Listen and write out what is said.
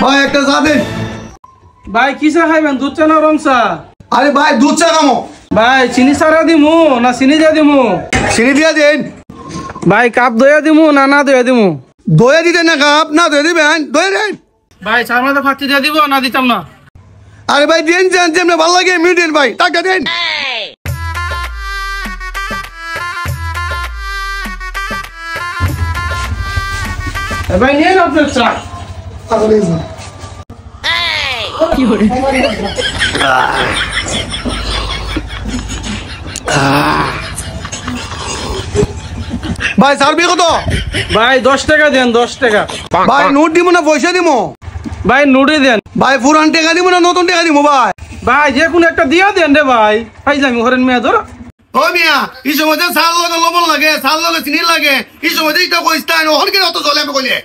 ভাই একটা চা দেন। ভাই কি চা খাইবেন, দুধ চা না রং চা? আরে ভাই দুধ চা খামো। ভাই চিনি ছাড়া দিমু না চিনি দিয়া দিমু? চিনি দিয়া দেন। ভাই কাপ দইয়া দিমু না না দইয়া দিমু? দইয়া দিতেন না, কাপ না দইয়া দিবেন, দইয়া দেন। ভাই চার মধ্যে ফাঁকি দিয়ে দিব না দিতাম না? আরে ভাই দেন দেন, যেমন ভালো লাগে এমনি দেন ভাই, টাকা দেন। ভাই নিন আপনার চা। ভাই সার্ভি কত? ভাই 10 টাকা দেন, 10 টাকা। ভাই নোট দিব না পয়সা দিব? ভাই নুডি দেন। ভাই পুরান টাকা দিব না নতুন টাকা দিব? ভাই ভাই যে কোনো একটা দিয়া দেন রে ভাই। ভাই যামি ঘরের মেয়ে ধরো। ও মিয়া এই সময় সাল লগে লবণ লাগে, সাল লগে চিনি লাগে, এই সময় এইটা কইস্তা অহর কেন অত জলে আমি কইলে